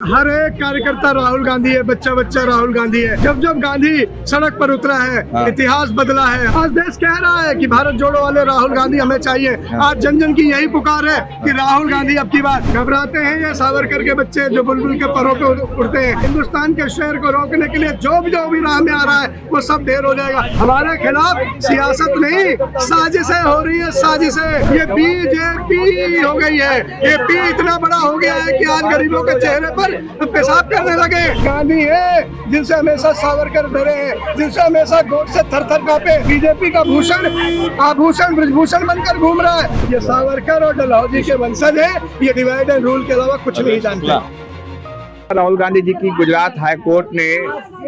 हर एक कार्यकर्ता राहुल गांधी है, बच्चा बच्चा राहुल गांधी है। जब जब गांधी सड़क पर उतरा है, इतिहास बदला है। आज देश कह रहा है कि भारत जोड़ो वाले राहुल गांधी हमें चाहिए। आज जन जन की यही पुकार है कि राहुल गांधी अब की बात। घबराते हैं ये सावरकर के बच्चे जो बुलबुल के परों पे उड़ते हैं। हिंदुस्तान के शेर को रोकने के लिए जो भी राह में आ रहा है वो सब ढेर हो जाएगा। हमारे खिलाफ सियासत नहीं, साजिशें हो रही है, साजिशें। ये बीजेपी हो गई है। ये पी इतना बड़ा हो गया है कि आज गरीबों के चेहरे पर पेशाब करने लगे। गांधी है जिनसे हमेशा सावरकर डरे हैं, जिनसे हमेशा गोट से थर थर कांपे। बीजेपी का भूषण आभूषण ब्रजभूषण बनकर घूम रहा है। ये सावरकर और डलहौजी के वंशज है। ये डिवाइड एंड रूल के अलावा कुछ नहीं जानते। राहुल गांधी जी की गुजरात हाई कोर्ट ने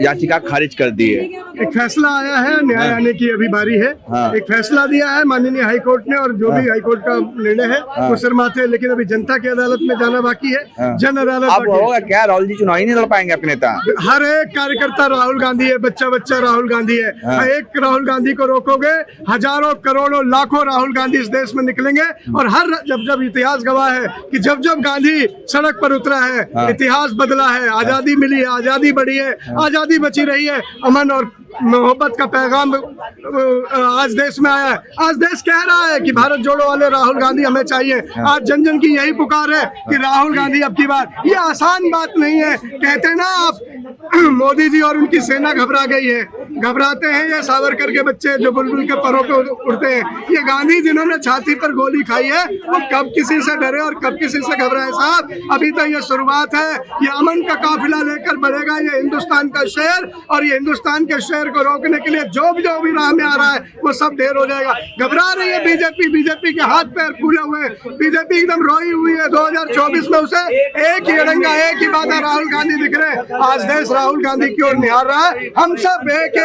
याचिका खारिज कर दी है। एक फैसला आया है, न्याय आने की अभी बारी है। एक फैसला दिया है माननीय हाई कोर्ट ने और जो भी हाई कोर्ट का निर्णय है वो सिरमाथे। लेकिन अभी जनता की अदालत में जाना बाकी है। जन अदालत अब होगा क्या? राहुल जी चुनाव ही नहीं लड़ पाएंगे अपने नेता? हर एक कार्यकर्ता राहुल गांधी है, बच्चा बच्चा राहुल गांधी है। एक राहुल गांधी को रोकोगे, हजारों करोड़ों लाखों राहुल गांधी इस देश में निकलेंगे। और हर जब इतिहास गवाह है कि जब गांधी सड़क पर उतरा है, इतिहास बदला है। आजादी मिली है, आजादी बढ़ी है, आजादी बची रही है। अमन और मोहब्बत का पैगाम आज देश में आया है। आज देश कह रहा है कि भारत जोड़ो वाले राहुल गांधी हमें चाहिए। आज जन जन की यही पुकार है कि राहुल गांधी अब की बात। ये आसान बात नहीं है। कहते हैं ना आप, मोदी जी और उनकी सेना घबरा गई है। घबराते हैं ये सावरकर के बच्चे जो बुलबुल के परों पे उड़ते हैं। ये गांधी जिन्होंने छाती पर गोली खाई है वो कब किसी से डरे और कब किसी से घबराए? साहब, अभी तो ये शुरुआत है। ये अमन का काफिला लेकर बढ़ेगा ये हिंदुस्तान का शेर। और ये हिंदुस्तान के शेर को रोकने के लिए जो भी राह में आ रहा है वो सब ढेर हो जाएगा। घबरा रही है बीजेपी के हाथ पैर फूले हुए हैं। बीजेपी एकदम रोई हुई है। 2024 में उसे एक ही अड़ंगा, एक ही बात है, राहुल गांधी दिख रहे हैं। आज देश राहुल गांधी की ओर निहार रहा है। हम सब एक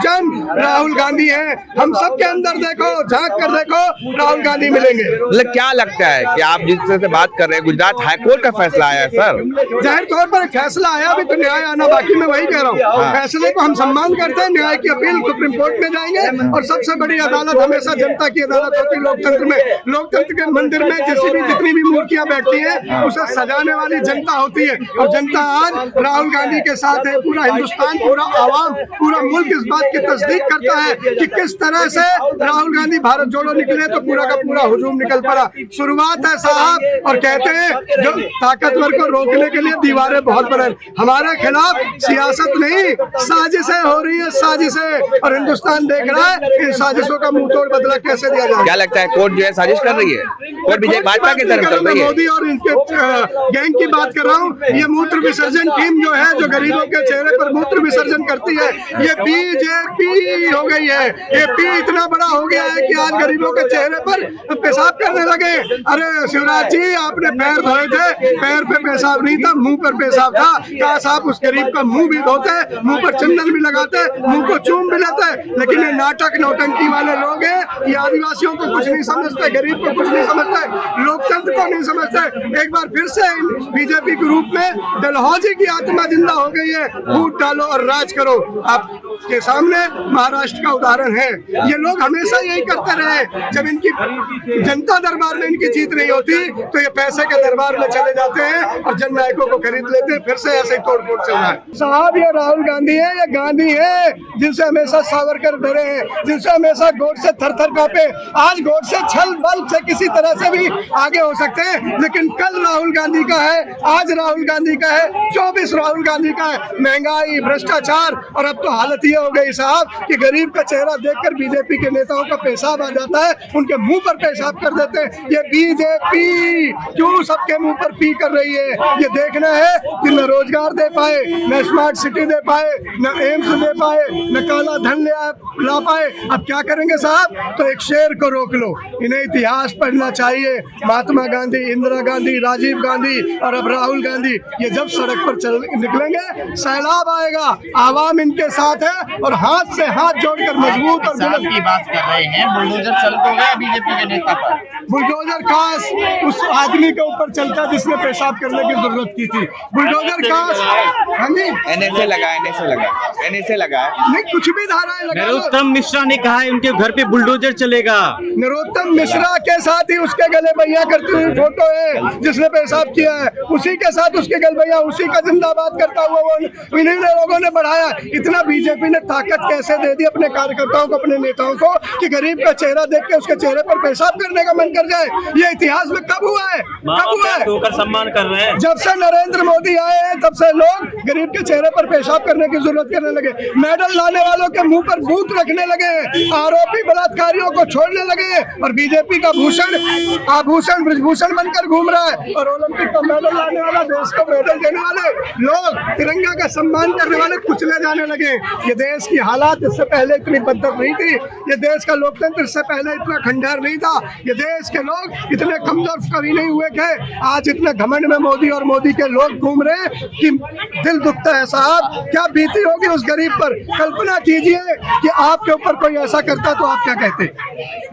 जन राहुल गांधी हैं। हम सब के अंदर देखो, झांक कर देखो, राहुल गांधी मिलेंगे। मतलब क्या लगता है कि आप जिससे बात कर रहे हैं, गुजरात हाई कोर्ट का फैसला आया है सर? जाहिर तौर पर फैसला आया, अभी तो न्याय आना बाकी। मैं वही कह रहा हूँ, फैसले को हम सम्मान करते हैं। न्याय की अपील सुप्रीम कोर्ट में जाएंगे। और सबसे बड़ी अदालत हमेशा जनता की अदालत होती है लोकतंत्र में। लोकतंत्र के मंदिर में जितनी भी मूर्तियां बैठती है उसे सजाने वाली जनता होती है। और जनता आज राहुल गांधी के साथ है। पूरा हिंदुस्तान, पूरा आवाम, पूरा मुल्क इस बात की तस्दीक करता है कि किस तरह से राहुल गांधी भारत जोड़ो निकले तो पूरा का पूरा हुजूम निकल पड़ा। शुरुआत है साहब। और कहते हैं जो ताकतवर को रोकने के लिए दीवारें बहुत बने। हमारे खिलाफ सियासत नहीं, साजिशें हो रही है, साजिशें। और हिंदुस्तान देख रहा है इन साजिशों का मुंह तोड़ बदला कैसे दिया जाए। क्या लगता है कोर्ट जो है साजिश कर रही है? कोर्ट भाजपा की तरफ चल रही है। मोदी और इनके गैंग की बात कर रहा हूँ। ये मूत्र विसर्जन टीम जो है, जो गरीबों के चेहरे पर मूत्र विसर्जन करती है, ये बीजेपी हो गई है। ये पी इतना बड़ा हो गया है कि आज गरीबों के चेहरे पर पेशाब करने लगे। अरे शिवराज जी, आपने पैर धोए थे, पैर पे पेशाब नहीं था, मुंह पर पेशाब था। काश आप उस गरीब का मुंह भी धोते, मुंह पर चंदन भी लगाते, मुंह को चूम भी लेते। लेकिन ये नाटक नौटंकी वाले लोग हैं। ये आदिवासियों को कुछ नहीं समझते, गरीब को कुछ नहीं समझते, लोकतंत्र को नहीं समझते। एक बार फिर से बीजेपी के रूप में डलहौजी की आत्मा जिंदा हो गई है। वोट डालो और राज करो। आपके सामने महाराष्ट्र का उदाहरण है। ये लोग हमेशा यही करते रहे। जब इनकी जनता दरबार में इनकी जीत नहीं होती तो ये पैसे के दरबार में चले जाते हैं और जन नायकों को खरीद लेते हैं। फिर से ऐसे ही तोड़-फोड़ चल रहा है। साहब, ये राहुल गांधी है, ये गांधी है जिनसे हमेशा सावरकर डरे हैं, जिनसे हमेशा गोट से थर थर कांपे। आज गोट से छल बल से किसी तरह से भी आगे हो सकते हैं, लेकिन कल राहुल गांधी का है, आज राहुल गांधी का है, 24 राहुल गांधी का है। महंगाई, भ्रष्टाचार, और अब तो हालत ये हो गई साहब कि गरीब का चेहरा देखकर बीजेपी के नेताओं का पेशाब आ जाता है। उनके मुंह पर पेशाब कर देते हैं। ये बीजेपी क्यों सबके मुंह पर पी कर रही है? ये देखना है कि न रोजगार दे पाए, न स्मार्ट सिटी दे पाए, न एम्स दे पाए, न काला धन ला पाए। अब क्या करेंगे साहब? तो एक शेर को रोक लो। इन्हें इतिहास पढ़ना चाहिए। महात्मा गांधी, इंदिरा गांधी, राजीव गांधी और अब राहुल गांधी, ये जब सड़क पर निकलेंगे सैलाब आएगा। आवाम इनके साथ है और हाथ से हाथ जोड़कर मजबूत और की बात कर रहे हैं। बुलडोजर चल तो गया बीजेपी के नेता पर। बुलडोजर काश उस आदमी के ऊपर चलता जिसने पेशाब करने की जरूरत की थी। बुलडोजर काश, हाँ जी, एनएसए लगा है। नहीं कुछ भी धाराएं लगा लो। नरोत्तम मिश्रा ने कहा है उनके घर पे बुलडोजर चलेगा। नरोत्तम मिश्रा के साथ ही उसके गले भैया करती हुई फोटो है जिसने पेशाब किया है, उसी के साथ उसके गल भैया, उसी का जिंदाबाद करता हुआ वो इन्हीं लोगों ने बढ़ाया। इतना बीजेपी ने ताकत कैसे दे दी अपने कार्यकर्ताओं को, अपने नेताओं को, कि गरीब का चेहरा देख के उसके चेहरे पर पेशाब करने का मन कर जाए। ये इतिहास में कब हुआ है? कब हुआ है? होकर सम्मान कर रहे हैं। जब से नरेंद्र मोदी आए हैं तब से लोग गरीब के चेहरे पर पेशाब करने की जरूरत करने लगे, मेडल लाने वालों के मुंह पर बूथ रखने लगे, आरोपी बलात्कारियों को छोड़ने लगे, और बीजेपी का भूषण आभूषण ब्रजभूषण बनकर घूम रहा है। और ओलंपिक का मेडल लाने वाला, देश को मेडल देने वाले लोग, तिरंगा का सम्मान करने वाले कुचले जाने लगे। ये देश की हालात इससे पहले इतनी बदतर नहीं थी, ये देश का लोकतंत्र इससे पहले इतना खंडहर नहीं था, ये देश के लोग इतने कमजोर कभी नहीं हुए थे। आज इतने घमंड में मोदी और मोदी के लोग घूम रहे हैं कि दिल दुखता है साहब। क्या बीती होगी उस गरीब पर? कल्पना कीजिए कि आपके ऊपर कोई ऐसा करता तो आप क्या कहते?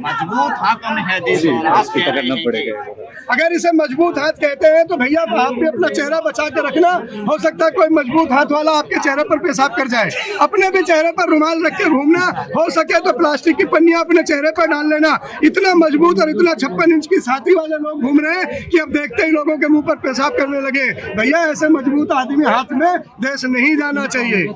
मजबूत हाथों में है देश, इसको पकड़ना पड़ेगा। अगर इसे मजबूत हाथ कहते हैं तो भैया आप भी अपना चेहरा बचा के रखना। हो सकता है कोई मजबूत हाथ वाला आपके चेहरे पर पेशाब कर जाए। अपने भी चेहरे पर रुमाल रख के घूमना, हो सके तो प्लास्टिक की पन्नियां अपने चेहरे पर डाल लेना। इतना मजबूत और इतना 56 इंच की छाती वाले लोग घूम रहे हैं कि अब देखते ही लोगों के मुंह पर पेशाब करने लगे। भैया ऐसे मजबूत आदमी हाथ में देश नहीं जाना चाहिए।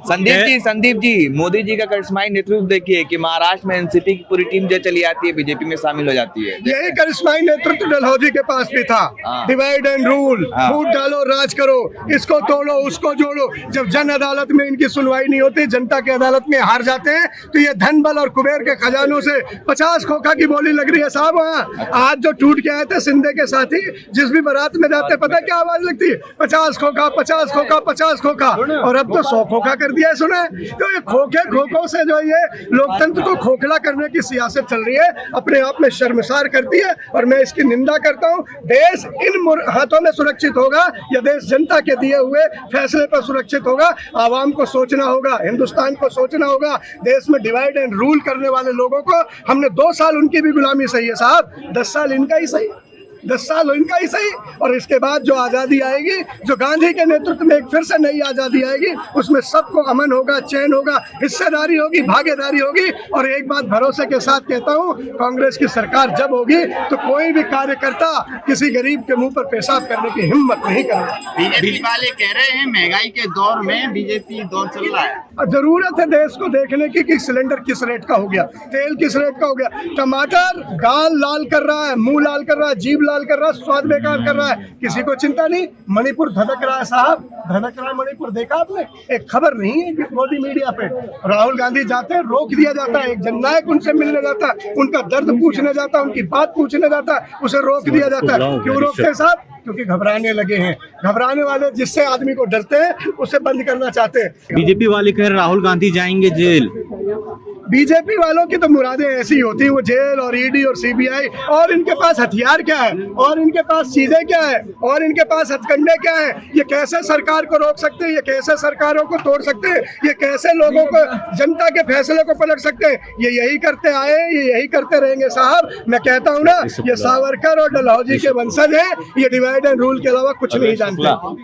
संदीप जी, मोदी जी का करिश्माई नेतृत्व देखिए कि महाराष्ट्र में एनसीपी की पूरी टीम जो चली आती है, बीजेपी में शामिल हो जाती है। यही करिश्माई नेतृत्व डलहौजी के पास भी था। डिवाइड एंड रूल, फूट डालो राज करो, इसको तोड़ो उसको जोड़ो। जब जन अदालत में इनकी सुनवाई नहीं होती, जनता की अदालत में हार जाते हैं, तो ये धन बल और कुबेर के खजानों से 50 खोखा की बोली लग रही है साहब। आज जो टूट के आए थे सिंधे के साथी, जिस भी बारात में जाते पता क्या आवाज लगती है? 50 खोखा 50 खोखा 50 खोखा। और अब तो 100 खोखा कर दिया है। सुना है? तो ये खोखों से जो ये लोकतंत्र को खोखला करने की सियासत चल रही है, अपने आप में शर्मसार करती है, और मैं इसकी निंदा करता हूँ। देश इन हाथों में सुरक्षित होगा, यह देश जनता के दिए हुए फैसले पर सुरक्षित होगा। आवाम को सोचना होगा, हिंदुस्तान को सोचना होगा। देश में डिवाइड एंड रूल करने वाले लोगों को हमने 2 साल उनकी भी गुलामी सही है साहब, 10 साल इनका ही सही, 10 साल इनका ही सही। और इसके बाद जो आज़ादी आएगी, जो गांधी के नेतृत्व में एक फिर से नई आज़ादी आएगी, उसमें सबको अमन होगा, चैन होगा, हिस्सेदारी होगी, भागीदारी होगी। और एक बात भरोसे के साथ कहता हूँ, कांग्रेस की सरकार जब होगी तो कोई भी कार्यकर्ता किसी गरीब के मुंह पर पेशाब करने की हिम्मत नहीं करेगा। बीजेपी वाले कह रहे हैं महंगाई के दौर में बीजेपी दौर चल रहा है। जरूरत है देश को देखने की कि सिलेंडर किस रेट का हो गया, तेल किस रेट का हो गया। टमाटर गाल लाल कर रहा है, मुंह लाल कर रहा है, जीभ लाल कर रहा है, स्वाद बेकार कर रहा है, किसी को चिंता नहीं। मणिपुर धधक रहा है साहब, धधक रहा है मणिपुर। देखा आपने? एक खबर नहीं है मोदी मीडिया पे, राहुल गांधी जाते हैं, रोक दिया जाता है। एक जननायक उनसे मिलने जाता है, उनका दर्द पूछने जाता है, उनकी बात पूछने जाता है, उसे रोक दिया जाता है। क्यों रोकते हैं साहब? क्योंकि घबराने लगे हैं। घबराने वाले जिससे आदमी को डरते हैं उसे बंद करना चाहते हैं। बीजेपी वाले कह रहे राहुल गांधी जाएंगे जेल। बीजेपी वालों की तो मुरादें ऐसी होती हैं, वो जेल और ईडी और सीबीआई, और इनके पास हथियार क्या है, और इनके पास चीजें क्या है, और इनके पास हथकंडे क्या है। ये कैसे सरकार को रोक सकते हैं, ये कैसे सरकारों को तोड़ सकते हैं, ये कैसे लोगों को, जनता के फैसले को पलट सकते हैं। ये यही करते आए, ये यही करते रहेंगे साहब। मैं कहता हूँ ना, ये सावरकर और डलहौजी के वंशज हैं, ये डिवाइड एंड रूल के अलावा कुछ नहीं जानते।